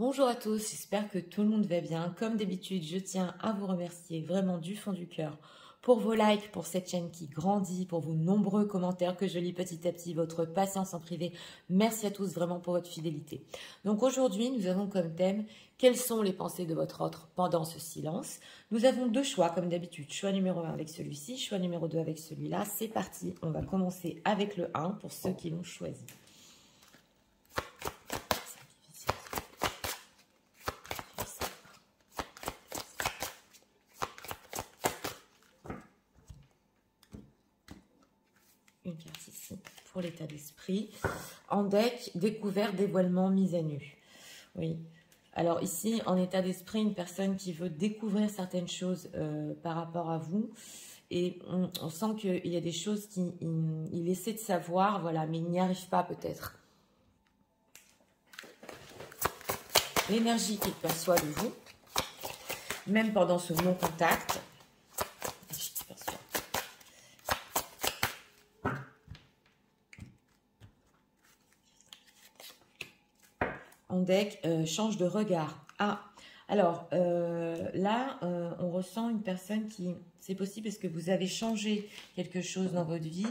Bonjour à tous, j'espère que tout le monde va bien. Comme d'habitude, je tiens à vous remercier vraiment du fond du cœur pour vos likes, pour cette chaîne qui grandit, pour vos nombreux commentaires que je lis petit à petit, votre patience en privé. Merci à tous vraiment pour votre fidélité. Donc aujourd'hui, nous avons comme thème « Quelles sont les pensées de votre autre pendant ce silence ?» Nous avons deux choix comme d'habitude, choix numéro 1 avec celui-ci, choix numéro 2 avec celui-là. C'est parti, on va commencer avec le 1 pour ceux qui l'ont choisi. Une carte ici pour l'état d'esprit. En deck, découverte, dévoilement, mise à nu. Oui. Alors ici, en état d'esprit, une personne qui veut découvrir certaines choses par rapport à vous. Et on sent qu'il y a des choses qu'il essaie de savoir, voilà, mais il n'y arrive pas peut-être. L'énergie qu'il perçoit de vous, même pendant ce non-contact. En deck, change de regard. Ah, alors là, on ressent une personne qui, c'est possible parce que vous avez changé quelque chose dans votre vie.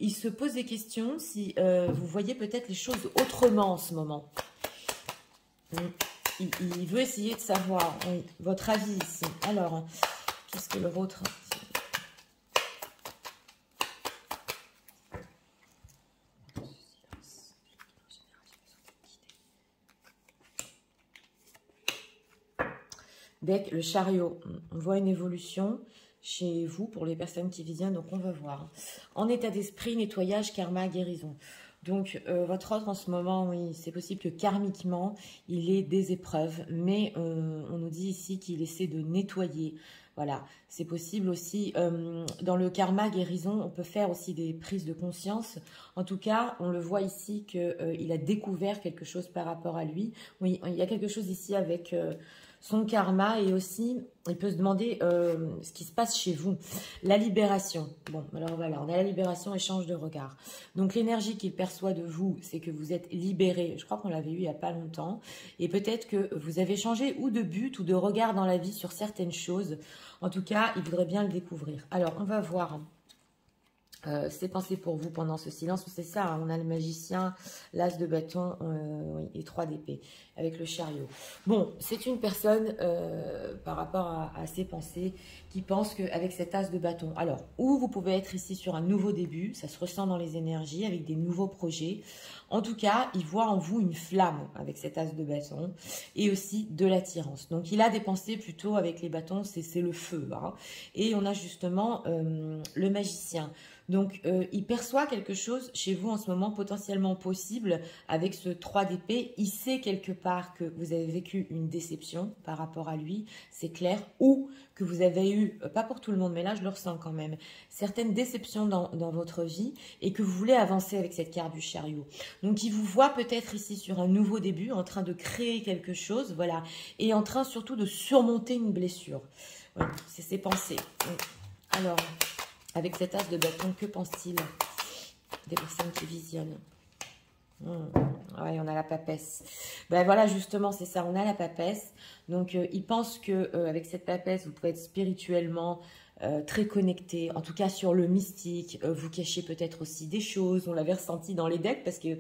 Il se pose des questions si vous voyez peut-être les choses autrement en ce moment. Il veut essayer de savoir votre avis ici. Alors, qu'est-ce que le vôtre ? Deck, le chariot, on voit une évolution chez vous pour les personnes qui visionnent, donc on va voir. En état d'esprit, nettoyage, karma, guérison. Donc votre autre en ce moment, oui, c'est possible que karmiquement, il ait des épreuves, mais on nous dit ici qu'il essaie de nettoyer. Voilà, c'est possible aussi. Dans le karma, guérison, on peut faire aussi des prises de conscience. En tout cas, on le voit ici qu'il a découvert quelque chose par rapport à lui. Oui, il y a quelque chose ici avec... son karma, et aussi, il peut se demander ce qui se passe chez vous. La libération. Bon, alors voilà, on a la libération, échange de regard. Donc, l'énergie qu'il perçoit de vous, c'est que vous êtes libéré. Je crois qu'on l'avait eu il n'y a pas longtemps. Et peut-être que vous avez changé ou de but ou de regard dans la vie sur certaines choses. En tout cas, il voudrait bien le découvrir. Alors, on va voir... ses pensées pour vous pendant ce silence. C'est ça, hein, on a le magicien, l'as de bâton oui, et 3 d'épée avec le chariot. Bon, c'est une personne par rapport à ses pensées qui pense qu'avec cet as de bâton, alors, ou vous pouvez être ici sur un nouveau début, ça se ressent dans les énergies avec des nouveaux projets. En tout cas, il voit en vous une flamme avec cet as de bâton et aussi de l'attirance. Donc, il a des pensées plutôt avec les bâtons, c'est le feu. Hein. Et on a justement le magicien. Donc, il perçoit quelque chose chez vous en ce moment potentiellement possible avec ce 3 d'épée. Il sait quelque part que vous avez vécu une déception par rapport à lui, c'est clair, ou que vous avez eu, pas pour tout le monde, mais là je le ressens quand même, certaines déceptions dans votre vie et que vous voulez avancer avec cette carte du chariot. Donc, il vous voit peut-être ici sur un nouveau début, en train de créer quelque chose, voilà, et en train surtout de surmonter une blessure. Voilà, c'est ses pensées. Alors... avec cet as de bâton, que pense-t-il des personnes qui visionnent? Ouais, on a la papesse. Ben voilà, justement, c'est ça, on a la papesse. Donc, il pense qu'avec cette papesse, vous pouvez être spirituellement très connecté, en tout cas sur le mystique. Vous cachez peut-être aussi des choses, on l'avait ressenti dans les decks parce que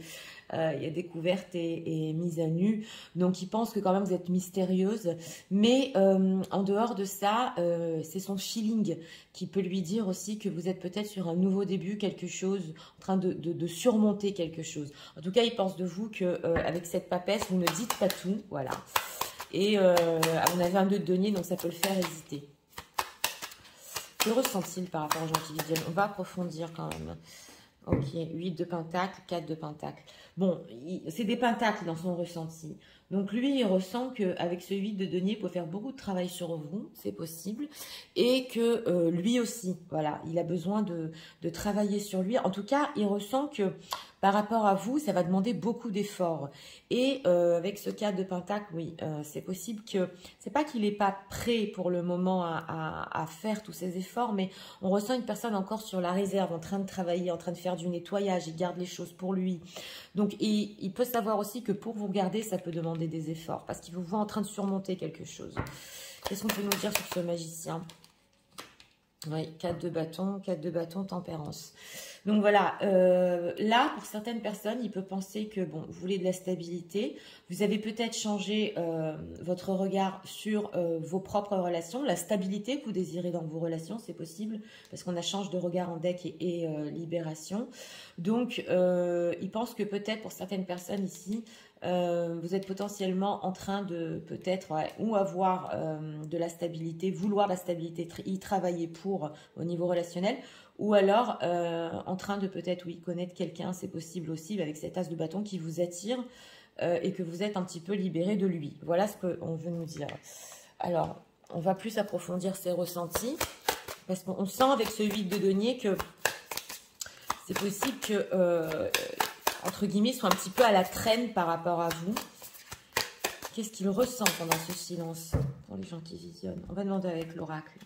il y a découverte et mise à nu. Donc, il pense que quand même vous êtes mystérieuse. Mais en dehors de ça, c'est son feeling qui peut lui dire aussi que vous êtes peut-être sur un nouveau début, quelque chose, en train de surmonter quelque chose. En tout cas, il pense de vous qu'avec cette papesse, vous ne dites pas tout. Voilà. Et on avait un 2 de denier, donc ça peut le faire hésiter. Que ressent-il par rapport aux gens qui visionnent? On va approfondir quand même. Ok, 8 de pentacle, 4 de pentacle. Bon, c'est des pentacles dans son ressenti. Donc lui, il ressent qu'avec ce 8 de denier, il peut faire beaucoup de travail sur vous, c'est possible. Et que lui aussi, voilà, il a besoin de travailler sur lui. En tout cas, il ressent que Par rapport à vous, ça va demander beaucoup d'efforts. Et avec ce 4 de Pentacle, oui, c'est possible que, c'est pas qu'il n'est pas prêt pour le moment à faire tous ces efforts, mais on ressent une personne encore sur la réserve, en train de travailler, en train de faire du nettoyage, il garde les choses pour lui. Donc, il peut savoir aussi que pour vous garder, ça peut demander des efforts, parce qu'il vous voit en train de surmonter quelque chose. Qu'est-ce qu'on peut nous dire sur ce magicien? Oui, 4 de bâton, tempérance. Donc voilà, là, pour certaines personnes, il peut penser que, bon, vous voulez de la stabilité. Vous avez peut-être changé votre regard sur vos propres relations. La stabilité que vous désirez dans vos relations, c'est possible, parce qu'on a changé de regard en deck et libération. Donc, il pense que peut-être pour certaines personnes ici, vous êtes potentiellement en train de peut-être ou avoir de la stabilité, vouloir la stabilité, y travailler pour au niveau relationnel, ou alors en train de peut-être, oui, connaître quelqu'un, c'est possible aussi, avec cet as de bâton qui vous attire et que vous êtes un petit peu libéré de lui. Voilà ce qu'on veut nous dire. Alors, on va plus approfondir ses ressentis, parce qu'on sent avec ce 8 de denier que c'est possible que... entre guillemets, sont un petit peu à la traîne par rapport à vous. Qu'est-ce qu'il ressent pendant ce silence pour les gens qui visionnent? On va demander avec l'oracle.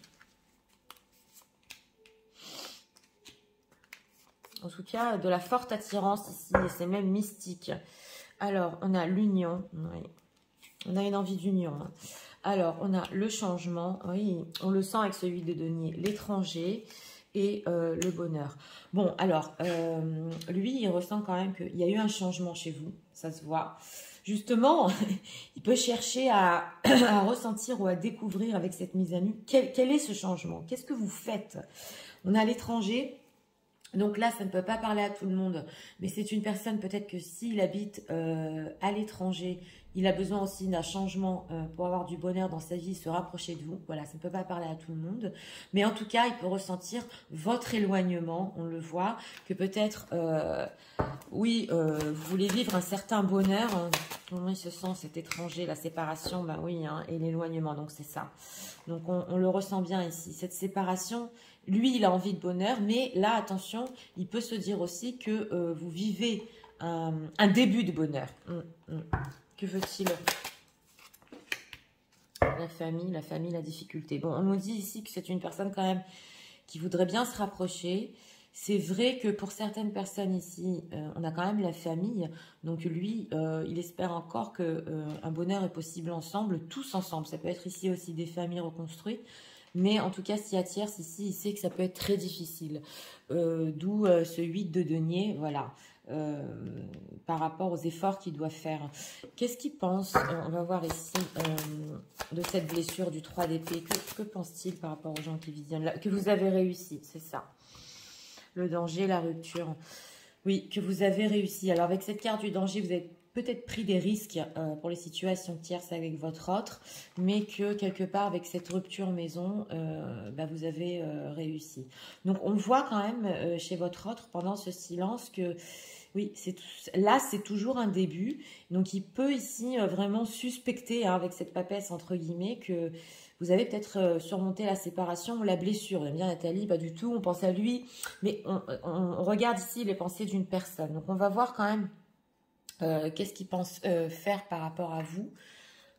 En tout cas, de la forte attirance ici, et c'est même mystique. Alors, on a l'union. Oui. On a une envie d'union. Hein. Alors, on a le changement. Oui, on le sent avec ce 8 de denier. L'étranger et le bonheur. Bon, alors, lui, il ressent quand même qu'il y a eu un changement chez vous, ça se voit. Justement, il peut chercher à ressentir ou à découvrir avec cette mise à nu, quel est ce changement? Qu'est-ce que vous faites? On a l'étranger, donc là, ça ne peut pas parler à tout le monde, mais c'est une personne peut-être que s'il habite à l'étranger, il a besoin aussi d'un changement pour avoir du bonheur dans sa vie, se rapprocher de vous. Voilà, ça ne peut pas parler à tout le monde. Mais en tout cas, il peut ressentir votre éloignement. On le voit, que peut-être, oui, vous voulez vivre un certain bonheur. Hein. Comment il se sent, cet étranger, la séparation, ben oui, hein, et l'éloignement, donc c'est ça. Donc on le ressent bien ici. Cette séparation, lui, il a envie de bonheur, mais là, attention, il peut se dire aussi que vous vivez un début de bonheur. Que veut-il? La famille, la difficulté. Bon, on nous dit ici que c'est une personne quand même qui voudrait bien se rapprocher. C'est vrai que pour certaines personnes ici, on a quand même la famille. Donc lui, il espère encore qu'un bonheur est possible ensemble, tous ensemble. Ça peut être ici aussi des familles reconstruites. Mais en tout cas, s'il y a tierce ici, il sait que ça peut être très difficile. D'où ce 8 de denier, voilà. Par rapport aux efforts qu'il doit faire. Qu'est-ce qu'il pense? On va voir ici de cette blessure du 3 d'épée. Que pense-t-il par rapport aux gens qui visionnent là? Que vous avez réussi, c'est ça. Le danger, la rupture. Oui, que vous avez réussi. Alors avec cette carte du danger, vous avez peut-être pris des risques pour les situations tierces avec votre autre, mais que quelque part avec cette rupture maison, vous avez réussi. Donc on voit quand même chez votre autre pendant ce silence que oui, là c'est toujours un début. Donc il peut ici vraiment suspecter avec cette papesse entre guillemets que vous avez peut-être surmonté la séparation ou la blessure. Vous allez me dire, Nathalie, pas du tout, on pense à lui, mais on regarde ici les pensées d'une personne. Donc on va voir quand même qu'est-ce qu'il pense faire par rapport à vous,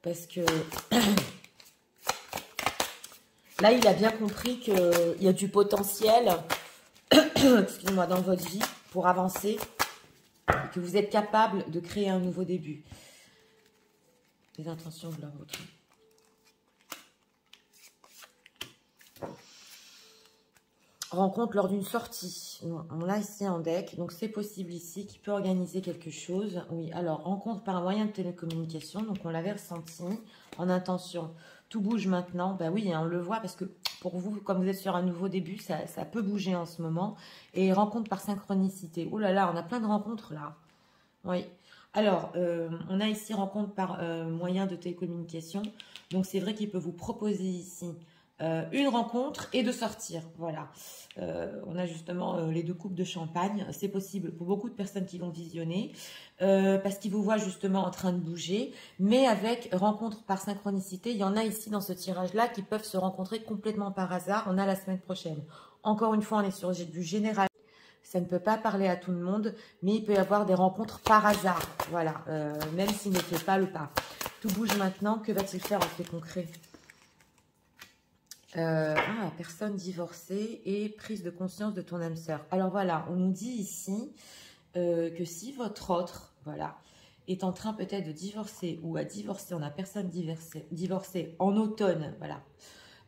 parce que là il a bien compris qu'il y a du potentiel excusez-moi, dans votre vie pour avancer et que vous êtes capable de créer un nouveau début. Les intentions de leur autre. Rencontre lors d'une sortie. On l'a ici en deck, donc c'est possible ici qu'il peut organiser quelque chose. Oui, alors rencontre par un moyen de télécommunication, donc on l'avait ressenti en intention. Tout bouge maintenant, ben oui, hein, on le voit parce que pour vous, comme vous êtes sur un nouveau début, ça peut bouger en ce moment. Et rencontre par synchronicité. Oh là là, on a plein de rencontres là. Oui. Alors, on a ici rencontre par moyen de télécommunication. Donc c'est vrai qu'il peut vous proposer ici une rencontre et de sortir. Voilà. On a justement les 2 coupes de champagne. C'est possible pour beaucoup de personnes qui vont visionner parce qu'ils vous voient justement en train de bouger. Mais avec rencontre par synchronicité, il y en a ici dans ce tirage-là qui peuvent se rencontrer complètement par hasard. On a la semaine prochaine. Encore une fois, on est sur du général. Ça ne peut pas parler à tout le monde, mais il peut y avoir des rencontres par hasard. Voilà, même s'il ne fait pas le pas. Tout bouge maintenant. Que va-t-il faire en fait concret? Personne divorcée et prise de conscience de ton âme sœur. Alors voilà, on nous dit ici que si votre autre, voilà, est en train peut-être de divorcer ou a divorcé, on a personne divorcée en automne, voilà.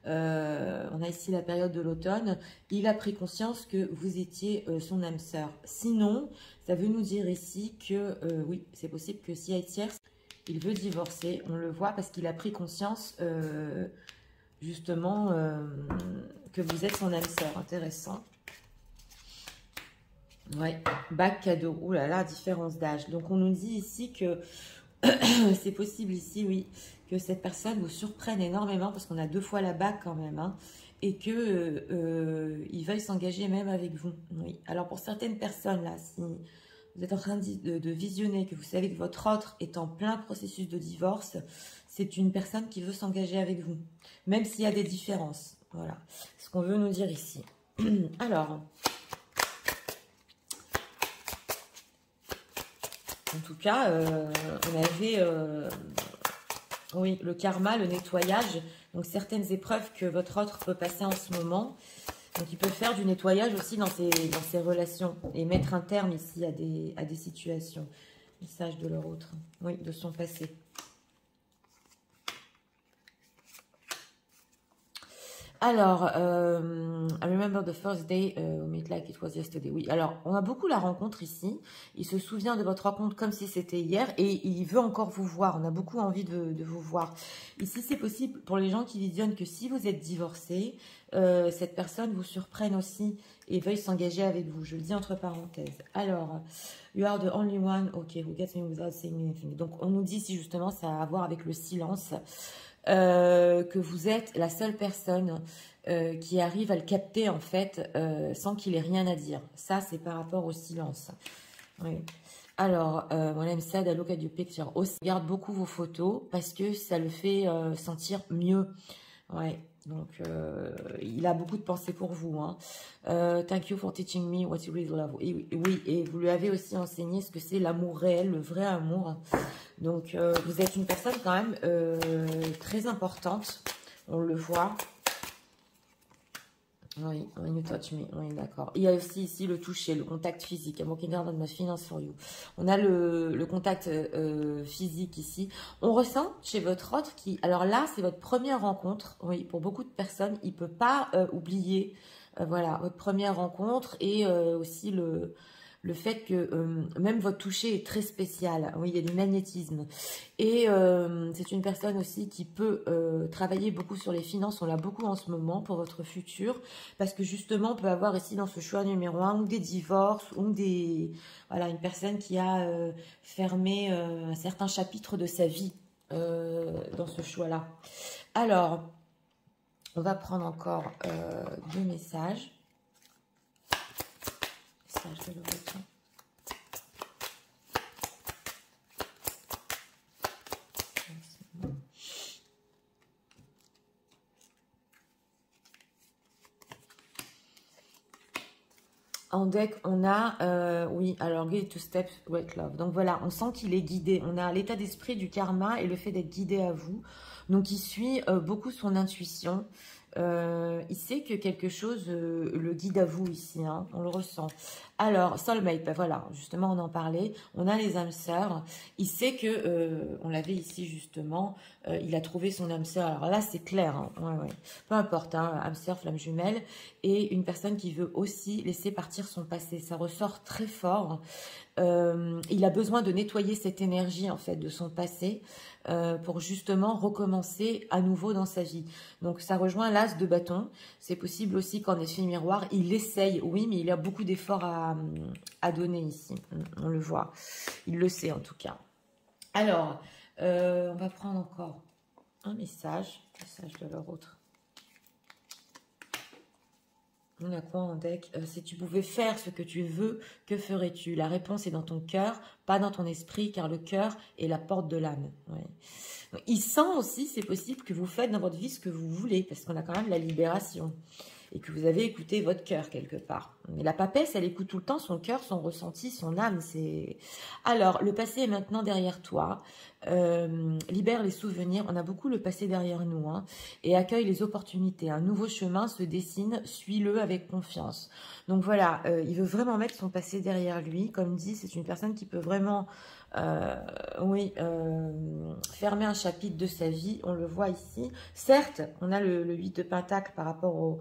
On a ici la période de l'automne. Il a pris conscience que vous étiez son âme sœur. Sinon, ça veut nous dire ici que oui, c'est possible que si il tierce, il veut divorcer. On le voit parce qu'il a pris conscience justement que vous êtes son âme sœur. Intéressant. Ouais, bac cadeau. Ouh là là, différence d'âge. Donc on nous dit ici que c'est possible ici, oui, que cette personne vous surprenne énormément parce qu'on a 2 fois la bague quand même, hein, et que il veuille s'engager même avec vous. Oui. Alors pour certaines personnes là, si vous êtes en train de visionner, que vous savez que votre autre est en plein processus de divorce, c'est une personne qui veut s'engager avec vous, même s'il y a des différences. Voilà, ce qu'on veut nous dire ici. Alors. En tout cas, on avait, oui, le karma, le nettoyage, donc certaines épreuves que votre autre peut passer en ce moment. Donc, il peut faire du nettoyage aussi dans ses relations et mettre un terme ici à des situations. Message de leur autre, oui, de son passé. Alors, I remember the first day we met like it was yesterday. Oui, alors, on a beaucoup la rencontre ici. Il se souvient de votre rencontre comme si c'était hier et il veut encore vous voir. On a beaucoup envie de vous voir. Ici, c'est possible pour les gens qui visionnent que si vous êtes divorcé, cette personne vous surprenne aussi et veuille s'engager avec vous. Je le dis entre parenthèses. Alors, you are the only one, okay, who gets me without saying anything. Donc, on nous dit ici justement, ça a à voir avec le silence. Que vous êtes la seule personne qui arrive à le capter en fait sans qu'il ait rien à dire. Ça, c'est par rapport au silence. Oui. Alors, mon âme said, I look at your picture. Aussi, regarde beaucoup vos photos parce que ça le fait sentir mieux. Ouais. Donc, il a beaucoup de pensées pour vous. Hein. Thank you for teaching me what you really love. Et, oui, et vous lui avez aussi enseigné ce que c'est l'amour réel, le vrai amour. Donc, vous êtes une personne quand même très importante. On le voit. Oui, when you touch me. Oui, d'accord. Il y a aussi ici le toucher, le contact physique. I'm working hard on my feelings for you. On a le contact physique ici. On ressent chez votre autre qui... Alors là, c'est votre première rencontre. Oui, pour beaucoup de personnes, il ne peut pas oublier voilà, votre première rencontre et aussi le fait que même votre toucher est très spécial. Oui, il y a du magnétisme. Et c'est une personne aussi qui peut travailler beaucoup sur les finances. On l'a beaucoup en ce moment pour votre futur. Parce que justement, on peut avoir ici dans ce choix numéro 1 ou des divorces ou des... Voilà, une personne qui a fermé un certain chapitre de sa vie dans ce choix-là. Alors, on va prendre encore 2 messages. Je le retiens. En deck, on a, oui, alors, guide to step with love. Donc voilà, on sent qu'il est guidé. On a l'état d'esprit du karma et le fait d'être guidé à vous. Donc il suit beaucoup son intuition. Il sait que quelque chose le guide à vous ici, hein, on le ressent. Alors, soulmate, ben voilà, justement, on en parlait. On a les âmes sœurs. Il sait que, on l'avait ici justement, il a trouvé son âme sœur. Alors là, c'est clair, hein, ouais. Peu importe, hein, âme sœur, flamme jumelle, et une personne qui veut aussi laisser partir son passé. Ça ressort très fort. Il a besoin de nettoyer cette énergie en fait de son passé pour justement recommencer à nouveau dans sa vie. Donc ça rejoint l'as de bâton. C'est possible aussi qu'en effet miroir, il essaye, oui, mais il a beaucoup d'efforts à donner ici. On le voit. Il le sait en tout cas. Alors, on va prendre encore un message de leur autre. On a quoi en deck? Si tu pouvais faire ce que tu veux, que ferais-tu? La réponse est dans ton cœur, pas dans ton esprit, car le cœur est la porte de l'âme. Ouais. Il sent aussi, c'est possible, que vous faites dans votre vie ce que vous voulez, parce qu'on a quand même la libération. et que vous avez écouté votre cœur quelque part. Mais la papesse, elle écoute tout le temps son cœur, son ressenti, son âme. Alors, le passé est maintenant derrière toi. Libère les souvenirs. On a beaucoup le passé derrière nous, hein, et accueille les opportunités. Un nouveau chemin se dessine, suis-le avec confiance. Donc voilà, il veut vraiment mettre son passé derrière lui. Comme dit, c'est une personne qui peut vraiment fermer un chapitre de sa vie. On le voit ici. Certes, on a le 8 de Pentacle par rapport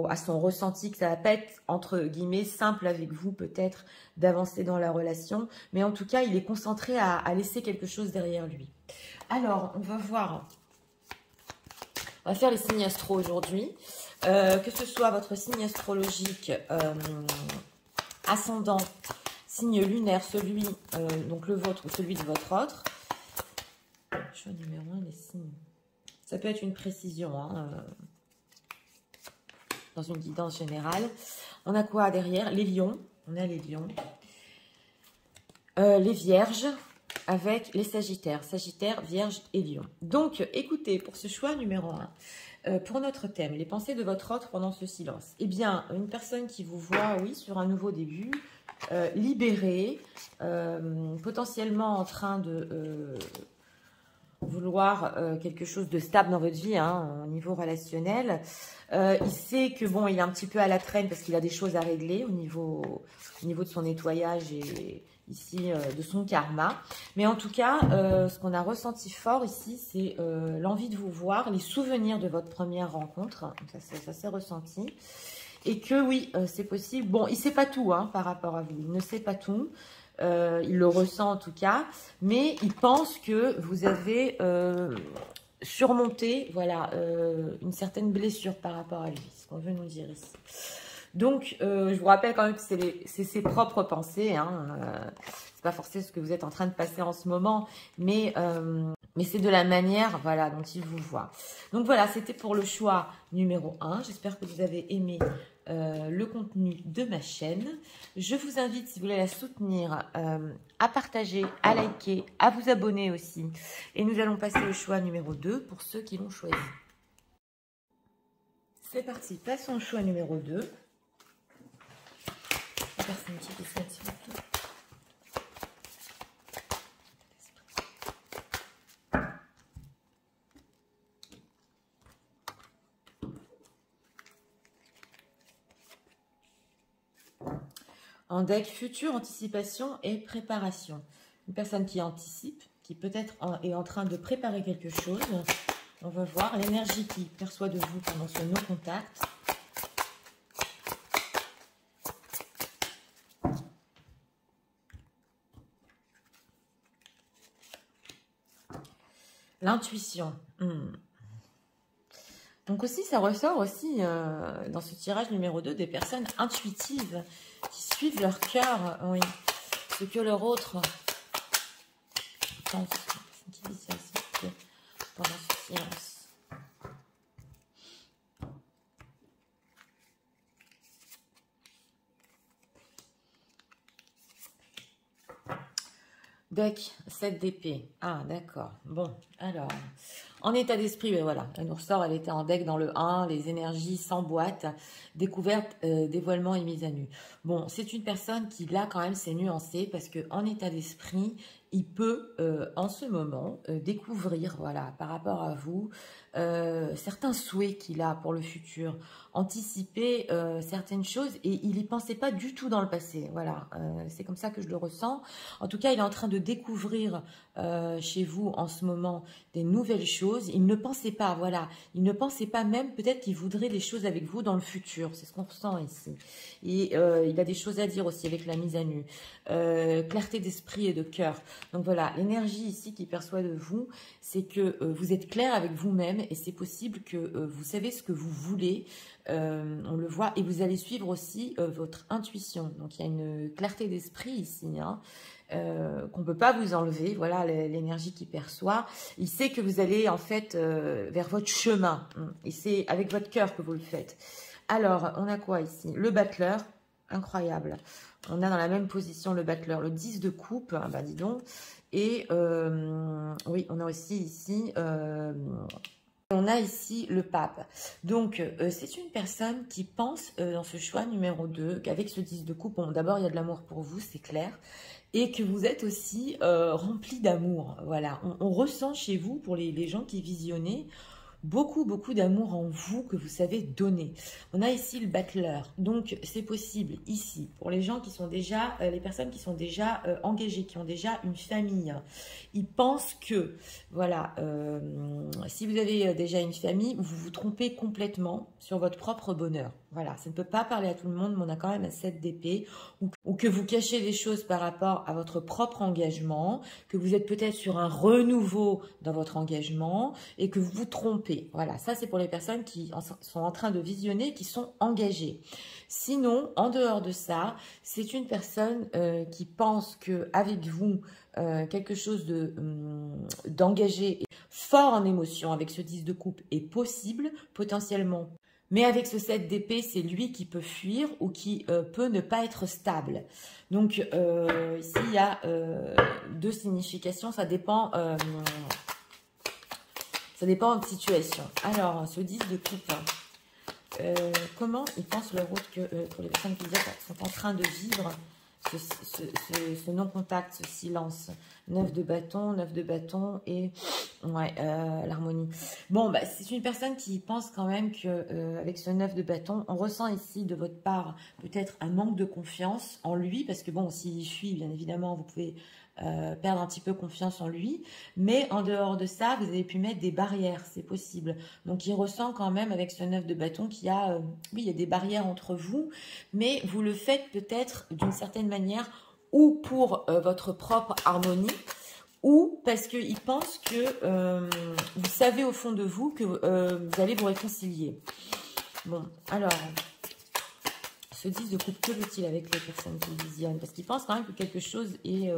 à son ressenti, que ça va pas être, entre guillemets, simple avec vous, peut-être, d'avancer dans la relation. Mais en tout cas, il est concentré à laisser quelque chose derrière lui. Alors, on va voir. On va faire les signes astro aujourd'hui. Que ce soit votre signe astrologique, ascendant, signe lunaire, celui, donc le vôtre ou celui de votre autre. Choix numéro 1, les signes. Ça peut être une précision, hein, dans une guidance générale. On a quoi derrière? Les lions. On a les lions. Les vierges avec les sagittaires. Sagittaire, vierge et lion. Donc, écoutez, pour ce choix numéro 1, pour notre thème, les pensées de votre autre pendant ce silence. Eh bien, une personne qui vous voit, oui, sur un nouveau début, libérée, potentiellement en train de vouloir quelque chose de stable dans votre vie, hein, au niveau relationnel. Il sait que bon, il est un petit peu à la traîne parce qu'il a des choses à régler au niveau de son nettoyage et ici de son karma. Mais en tout cas, ce qu'on a ressenti fort ici, c'est l'envie de vous voir, les souvenirs de votre première rencontre. Ça s'est ressenti. Et que oui, c'est possible. Bon, il ne sait pas tout, hein, par rapport à vous. Il ne sait pas tout. Il le ressent en tout cas, mais il pense que vous avez surmonté, voilà, une certaine blessure par rapport à lui, ce qu'on veut nous dire ici. Donc, je vous rappelle quand même que c'est ses propres pensées, hein, c'est pas forcément ce que vous êtes en train de passer en ce moment, mais c'est de la manière, voilà, dont il vous voit. Donc voilà, c'était pour le choix numéro 1. J'espère que vous avez aimé le contenu de ma chaîne. Je vous invite, si vous voulez la soutenir, à partager, à liker, à vous abonner aussi. Et nous allons passer au choix numéro 2 pour ceux qui l'ont choisi. C'est parti, passons au choix numéro 2. La personne qui décide, s'il vous plaît. En deck, futur, anticipation et préparation. Une personne qui anticipe, qui peut-être est en train de préparer quelque chose. On va voir l'énergie qu'il perçoit de vous pendant ce non-contact. L'intuition. Donc aussi, ça ressort aussi dans ce tirage numéro 2 des personnes intuitives qui suivent leur cœur, oui, ce que leur autre pense. Qui dit ça, s'il vous plaît, pendant ce silence. Deck, 7 d'épée. Ah, d'accord. Bon, alors, en état d'esprit, voilà, elle nous ressort, elle était en deck dans le 1, les énergies s'emboîtent, découverte, dévoilement et mise à nu. Bon, c'est une personne qui, là, quand même, s'est nuancée parce qu'en état d'esprit, il peut, en ce moment, découvrir, voilà, par rapport à vous, certains souhaits qu'il a pour le futur, anticiper certaines choses et il n'y pensait pas du tout dans le passé. Voilà, c'est comme ça que je le ressens. En tout cas, il est en train de découvrir chez vous en ce moment des nouvelles choses. Il ne pensait pas, voilà, il ne pensait pas même peut-être qu'il voudrait des choses avec vous dans le futur. C'est ce qu'on ressent ici. Et il a des choses à dire aussi avec la mise à nu. Clarté d'esprit et de cœur. Donc voilà, l'énergie ici qu'il perçoit de vous, c'est que vous êtes clair avec vous-même et c'est possible que vous savez ce que vous voulez. On le voit et vous allez suivre aussi votre intuition. Donc il y a une clarté d'esprit ici, hein, qu'on ne peut pas vous enlever. Voilà l'énergie qu'il perçoit. Il sait que vous allez en fait vers votre chemin et c'est avec votre cœur que vous le faites. Alors on a quoi ici? Le battleur, incroyable. On a dans la même position le battleur, le 10 de coupe, hein, bah dis donc. Et oui, on a aussi ici On a ici le pape. Donc, c'est une personne qui pense dans ce choix numéro 2, qu'avec ce 10 de coupe, bon, d'abord, il y a de l'amour pour vous, c'est clair, et que vous êtes aussi rempli d'amour. Voilà, on ressent chez vous, pour les gens qui visionnaient, beaucoup, beaucoup d'amour en vous que vous savez donner. On a ici le battleur. Donc, c'est possible ici, pour les gens qui sont déjà, les personnes qui sont déjà engagées, qui ont déjà une famille. Ils pensent que, voilà, si vous avez déjà une famille, vous vous trompez complètement sur votre propre bonheur. Voilà, ça ne peut pas parler à tout le monde, mais on a quand même un 7 d'épée, ou que vous cachez des choses par rapport à votre propre engagement, que vous êtes peut-être sur un renouveau dans votre engagement, et que vous vous trompez. Voilà, ça c'est pour les personnes qui sont en train de visionner, qui sont engagées. Sinon, en dehors de ça, c'est une personne qui pense qu'avec vous, quelque chose d'engagé, fort en émotion, avec ce 10 de coupe, est possible, potentiellement. Mais avec ce 7 d'épée, c'est lui qui peut fuir ou qui peut ne pas être stable. Donc, ici, il y a deux significations, ça dépend de situation. Alors, ce 10 de coupe, comment ils pensent leur route que pour les personnes qui sont en train de vivre ce non-contact, ce silence. 9 de bâton et ouais, l'harmonie. Bon, bah, c'est une personne qui pense quand même que avec ce 9 de bâton, on ressent ici de votre part peut-être un manque de confiance en lui, parce que bon, s'il fuit, bien évidemment, vous pouvez perdre un petit peu confiance en lui, mais en dehors de ça, vous avez pu mettre des barrières, c'est possible. Donc il ressent quand même avec ce 9 de bâton qu'il y a, oui, il y a des barrières entre vous, mais vous le faites peut-être d'une certaine manière ou pour votre propre harmonie, ou parce qu'il pense que vous savez au fond de vous que vous allez vous réconcilier. Bon, alors, ce 10 de coupe, que veut-il avec les personnes qui visionnent? Parce qu'il pense quand même que quelque chose est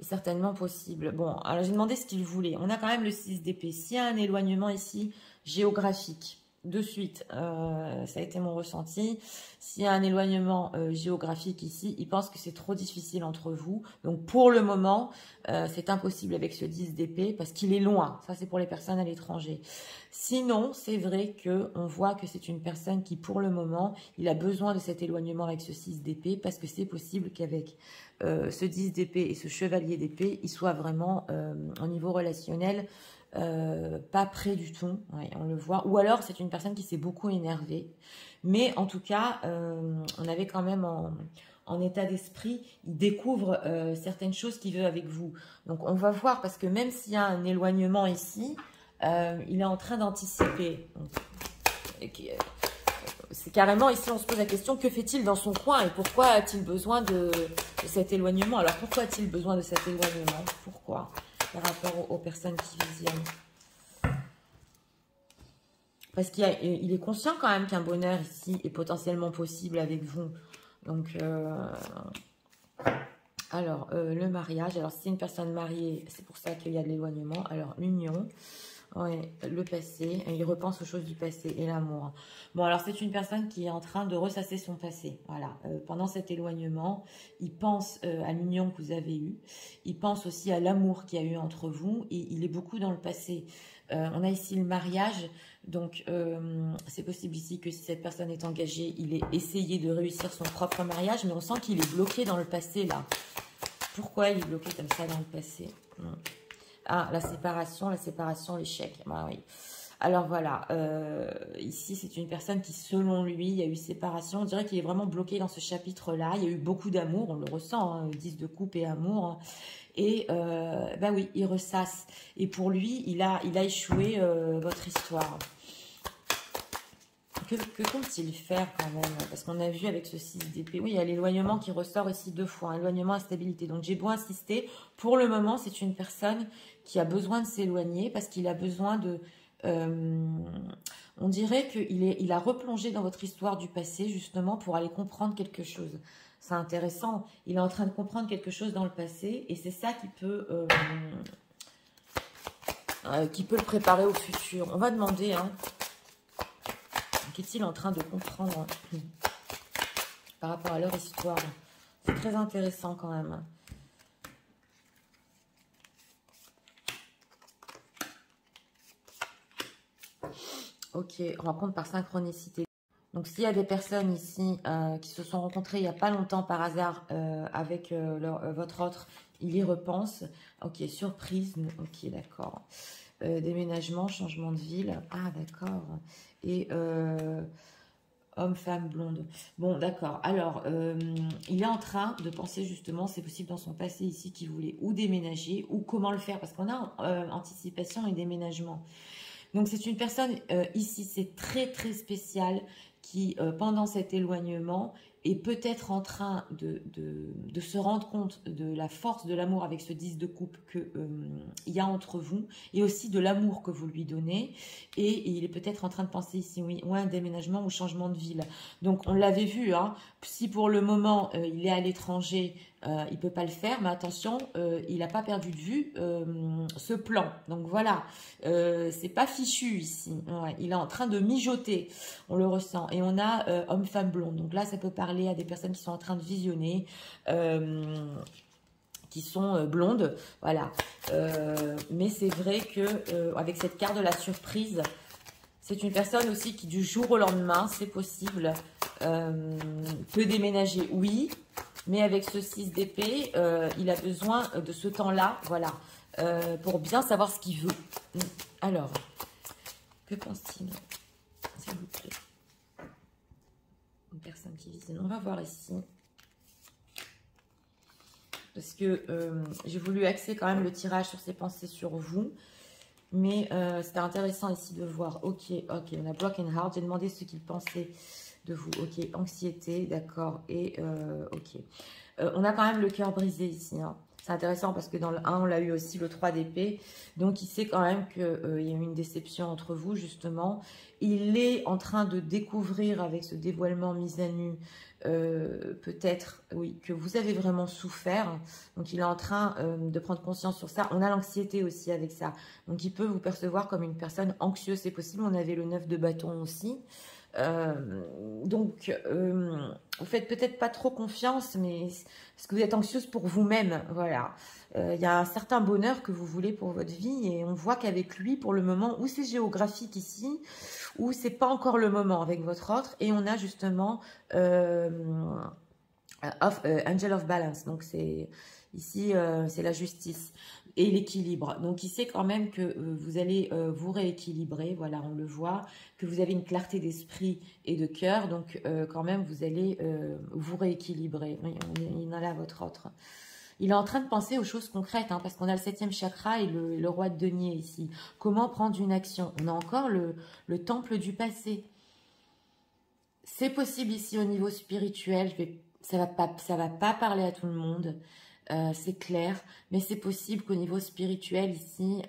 certainement possible. Bon, alors j'ai demandé ce qu'il voulait. On a quand même le 6 d'épée. S'il y a un éloignement ici géographique, de suite, ça a été mon ressenti. S'il y a un éloignement géographique ici, il pense que c'est trop difficile entre vous. Donc pour le moment, c'est impossible avec ce 10 d'épée parce qu'il est loin. Ça, c'est pour les personnes à l'étranger. Sinon, c'est vrai qu'on voit que c'est une personne qui, pour le moment, il a besoin de cet éloignement avec ce 6 d'épée parce que c'est possible qu'avec ce 10 d'épée et ce chevalier d'épée, il soit vraiment au niveau relationnel pas près du tout, ouais, on le voit. Ou alors, c'est une personne qui s'est beaucoup énervée. Mais en tout cas, on avait quand même en état d'esprit, il découvre certaines choses qu'il veut avec vous. Donc, on va voir, parce que même s'il y a un éloignement ici, il est en train d'anticiper. C'est carrément, ici, on se pose la question, que fait-il dans son coin et pourquoi a-t-il besoin de cet éloignement? Alors, pourquoi a-t-il besoin de cet éloignement? Pourquoi? Par rapport aux personnes qui visionnent. Parce qu'il est conscient quand même qu'un bonheur ici est potentiellement possible avec vous. Donc, alors, le mariage. Alors, si c'est une personne mariée, c'est pour ça qu'il y a de l'éloignement. Alors, l'union. Ouais, le passé, il repense aux choses du passé et l'amour. Bon, alors c'est une personne qui est en train de ressasser son passé. Voilà, pendant cet éloignement, il pense à l'union que vous avez eue. Il pense aussi à l'amour qu'il y a eu entre vous et il est beaucoup dans le passé. On a ici le mariage, donc c'est possible ici que si cette personne est engagée, il ait essayé de réussir son propre mariage, mais on sent qu'il est bloqué dans le passé là. Pourquoi il est bloqué comme ça dans le passé? Ah, la séparation, l'échec. Bah, oui. Alors voilà, ici c'est une personne qui, selon lui, il y a eu séparation. On dirait qu'il est vraiment bloqué dans ce chapitre-là. Il y a eu beaucoup d'amour, on le ressent, hein, 10 de coupe et amour. Et bah oui, il ressasse. Et pour lui, il a échoué votre histoire. Que compte-t-il faire quand même? Parce qu'on a vu avec ce 6 d'épée, oui, il y a l'éloignement qui ressort ici 2 fois, hein, éloignement, instabilité. Donc j'ai beau insister, pour le moment, c'est une personne qui a besoin de s'éloigner parce qu'il a besoin de... on dirait qu'il a replongé dans votre histoire du passé justement pour aller comprendre quelque chose. C'est intéressant, il est en train de comprendre quelque chose dans le passé et c'est ça qui peut le préparer au futur. On va demander... Hein, qu'est-il en train de comprendre par rapport à leur histoire? C'est très intéressant quand même. Ok, rencontre par synchronicité. Donc, s'il y a des personnes ici qui se sont rencontrées il n'y a pas longtemps par hasard avec votre autre, il y repense. Ok, surprise. Ok, d'accord. Déménagement, changement de ville. Ah, d'accord. Et homme, femme, blonde. Bon, d'accord. Alors, il est en train de penser justement, c'est possible dans son passé ici, qu'il voulait ou déménager ou comment le faire. Parce qu'on a anticipation et déménagement. Donc, c'est une personne, ici, c'est très, très spécial qui, pendant cet éloignement, est peut-être en train de se rendre compte de la force de l'amour avec ce 10 de coupe qu'il y a entre vous et aussi de l'amour que vous lui donnez. Et il est peut-être en train de penser ici, oui, ou un déménagement ou changement de ville. Donc, on l'avait vu, hein, si pour le moment, il est à l'étranger, il ne peut pas le faire, mais attention, il n'a pas perdu de vue ce plan. Donc voilà, c'est pas fichu ici. Ouais, il est en train de mijoter, on le ressent. Et on a homme, femme, blonde. Donc là, ça peut parler à des personnes qui sont en train de visionner, qui sont blondes. Voilà. Mais c'est vrai que avec cette carte de la surprise, c'est une personne aussi qui du jour au lendemain, c'est possible, peut déménager, oui. Mais avec ce 6 d'épée, il a besoin de ce temps-là, voilà, pour bien savoir ce qu'il veut. Alors, que pense-t-il, s'il vous plaît? Une personne qui vise. On va voir ici. Parce que j'ai voulu axer quand même le tirage sur ses pensées sur vous. Mais c'était intéressant ici de voir. Ok, on a Broken Heart. J'ai demandé ce qu'il pensait de vous. Ok, anxiété, d'accord. Et ok. On a quand même le cœur brisé ici. Hein. C'est intéressant parce que dans le 1, on l'a eu aussi le 3 d'épée. Donc, il sait quand même qu'il y a eu une déception entre vous, justement. Il est en train de découvrir avec ce dévoilement mis à nu, peut-être, oui, que vous avez vraiment souffert. Donc, il est en train de prendre conscience sur ça. On a l'anxiété aussi avec ça. Donc, il peut vous percevoir comme une personne anxieuse. C'est possible. On avait le 9 de bâton aussi. Donc, vous faites peut-être pas trop confiance, mais parce que vous êtes anxieuse pour vous-même, voilà. Il y a un certain bonheur que vous voulez pour votre vie et on voit qu'avec lui, pour le moment, ou c'est géographique ici, ou c'est pas encore le moment avec votre autre, et on a justement Angel of Balance, donc c'est ici, c'est la justice et l'équilibre. Donc, il sait quand même que vous allez vous rééquilibrer. Voilà, on le voit, que vous avez une clarté d'esprit et de cœur. Donc, quand même, vous allez vous rééquilibrer. Oui, il en a là votre autre. Il est en train de penser aux choses concrètes, hein, parce qu'on a le 7e chakra et le roi de denier ici. Comment prendre une action? On a encore le temple du passé. C'est possible ici au niveau spirituel. Ça va pas parler à tout le monde. C'est clair, mais c'est possible qu'au niveau spirituel ici,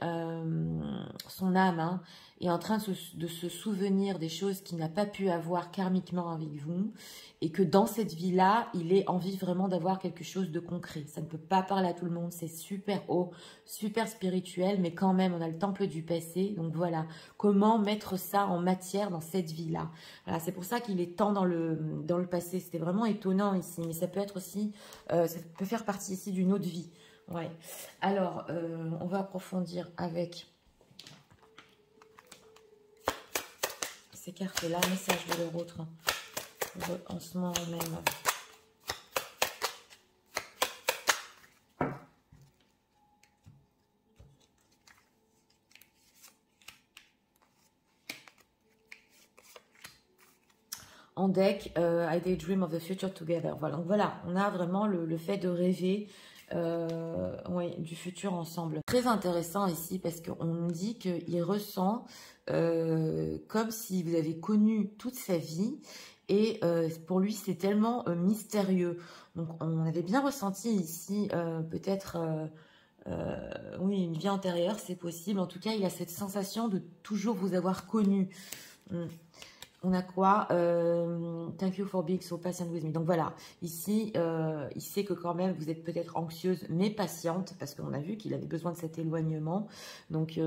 son âme hein, est en train de se souvenir des choses qu'il n'a pas pu avoir karmiquement avec vous et que dans cette vie-là, il ait envie vraiment d'avoir quelque chose de concret. Ça ne peut pas parler à tout le monde, c'est super haut, super spirituel, mais quand même, on a le temple du passé. Donc voilà, comment mettre ça en matière dans cette vie-là. Voilà, c'est pour ça qu'il est tant dans le passé. C'était vraiment étonnant ici, mais ça peut être aussi, ça peut faire partie ici d'une autre vie. Ouais. Alors, on va approfondir avec ces cartes-là, message de leur autre en ce moment même. En deck, I daydream of the future together. Voilà, donc voilà, on a vraiment le fait de rêver oui, du futur ensemble. Très intéressant ici parce qu'on nous dit qu'il ressent comme si vous avez connu toute sa vie et pour lui c'est tellement mystérieux. Donc on avait bien ressenti ici peut-être oui une vie antérieure, c'est possible. En tout cas il a cette sensation de toujours vous avoir connu. On a quoi? Thank you for being so patient with me. Donc voilà, ici, il sait que quand même, vous êtes peut-être anxieuse, mais patiente, parce qu'on a vu qu'il avait besoin de cet éloignement. Donc,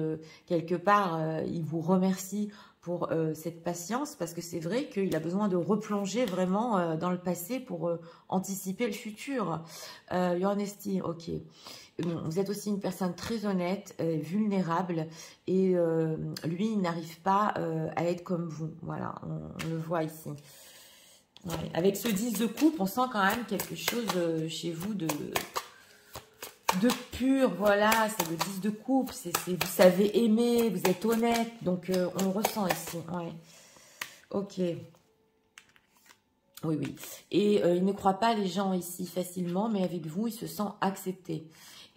quelque part, il vous remercie pour cette patience, parce que c'est vrai qu'il a besoin de replonger vraiment dans le passé pour anticiper le futur. Your honesty, ok. Bon, vous êtes aussi une personne très honnête, vulnérable, et lui, il n'arrive pas à être comme vous. Voilà, on le voit ici. Ouais. Avec ce 10 de coupe, on sent quand même quelque chose chez vous de pur, voilà, c'est le 10 de coupe, vous savez aimer, vous êtes honnête, donc on le ressent ici, ouais. Ok. Oui, oui. Et il ne croit pas les gens ici facilement, mais avec vous, il se sent accepté.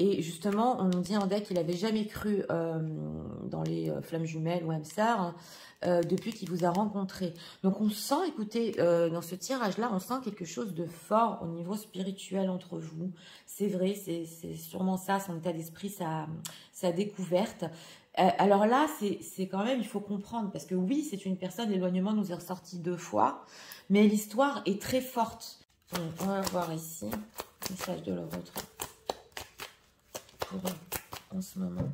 Et justement, on nous dit en deck qu'il n'avait jamais cru dans les flammes jumelles ou hamsters depuis qu'il vous a rencontré. Donc on sent, écoutez, dans ce tirage-là, on sent quelque chose de fort au niveau spirituel entre vous. C'est vrai, c'est sûrement ça, son état d'esprit, sa découverte. Alors là, c'est quand même, il faut comprendre, parce que oui, c'est une personne, l'éloignement nous est ressorti 2 fois, mais l'histoire est très forte. Donc, on va voir ici, message de leur autre pour eux, en ce moment.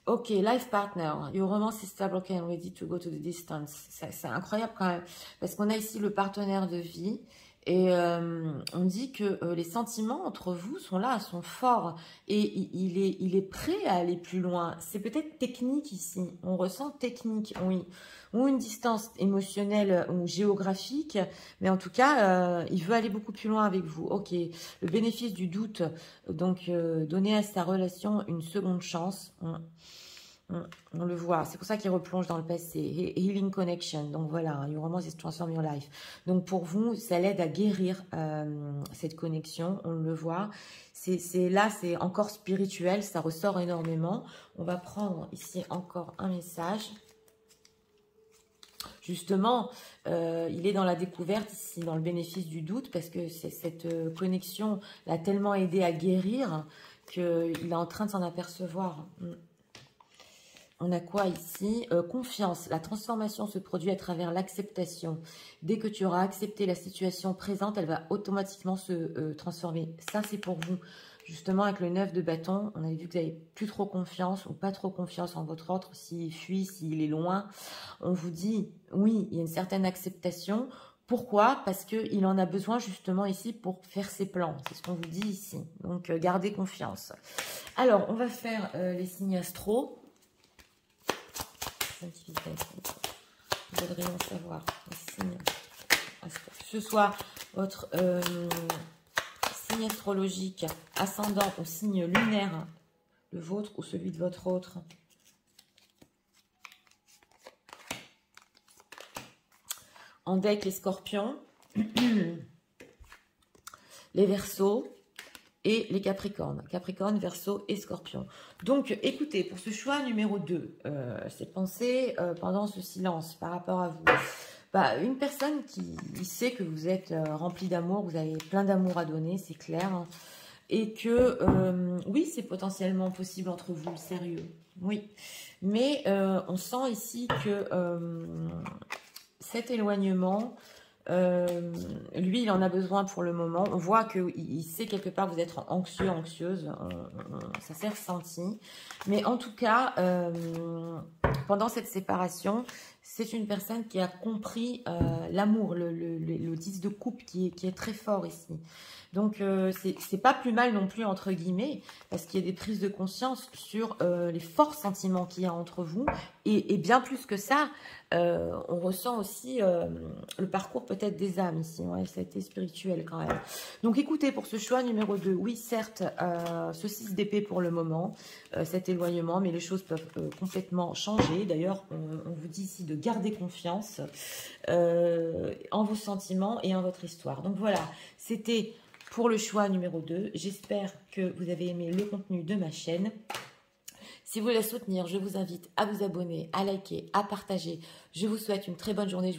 Ok, life partner, your romance is stable and ready to go to the distance. C'est incroyable quand même, parce qu'on a ici le partenaire de vie, et on dit que les sentiments entre vous sont là, sont forts, et il est prêt à aller plus loin. C'est peut-être technique ici, on ressent technique, oui, ou une distance émotionnelle ou géographique, mais en tout cas, il veut aller beaucoup plus loin avec vous. Ok, le bénéfice du doute, donc donner à sa relation une seconde chance. On le voit, c'est pour ça qu'il replonge dans le passé. Healing connection, donc voilà, your romance is transform your life. Donc pour vous, ça l'aide à guérir cette connexion, on le voit. Là, c'est encore spirituel, ça ressort énormément. On va prendre ici encore un message. Justement, il est dans la découverte ici, dans le bénéfice du doute, parce que cette connexion l'a tellement aidé à guérir qu'il est en train de s'en apercevoir. On a quoi ici? Confiance. La transformation se produit à travers l'acceptation. Dès que tu auras accepté la situation présente, elle va automatiquement se transformer. Ça, c'est pour vous. Justement, avec le 9 de bâton, on avait vu que vous n'avez plus trop confiance ou pas trop confiance en votre autre, s'il fuit, s'il est loin. On vous dit, oui, il y a une certaine acceptation. Pourquoi? Parce qu'il en a besoin justement ici pour faire ses plans. C'est ce qu'on vous dit ici. Donc, gardez confiance. Alors, on va faire les signes astro. Vous voudriez en savoir les signes astro. Que ce soit votre signe astrologique, ascendant ou signe lunaire, le vôtre ou celui de votre autre. En deck, les scorpions, les verseaux et les capricornes. Capricorne, verseau et scorpion. Donc, écoutez, pour ce choix numéro 2, cette pensée pendant ce silence par rapport à vous. Bah, une personne qui sait que vous êtes rempli d'amour, vous avez plein d'amour à donner, c'est clair. Hein, et que, oui, c'est potentiellement possible entre vous, sérieux. Oui. Mais on sent ici que cet éloignement... lui, il en a besoin pour le moment. On voit qu'il sait quelque part que vous êtes anxieux, anxieuse. Ça s'est ressenti. Mais en tout cas, pendant cette séparation, c'est une personne qui a compris l'amour, le 10 de coupe qui est très fort ici. Donc, c'est pas plus mal non plus, entre guillemets, parce qu'il y a des prises de conscience sur les forts sentiments qu'il y a entre vous. Et bien plus que ça, on ressent aussi le parcours peut-être des âmes ici. Ouais, ça a été spirituel quand même. Donc, écoutez, pour ce choix numéro 2, oui, certes, ce 6 d'épée pour le moment, cet éloignement, mais les choses peuvent complètement changer. D'ailleurs, on vous dit ici de garder confiance en vos sentiments et en votre histoire. Donc, voilà, c'était... pour le choix numéro 2, j'espère que vous avez aimé le contenu de ma chaîne. Si vous voulez la soutenir, je vous invite à vous abonner, à liker, à partager. Je vous souhaite une très bonne journée.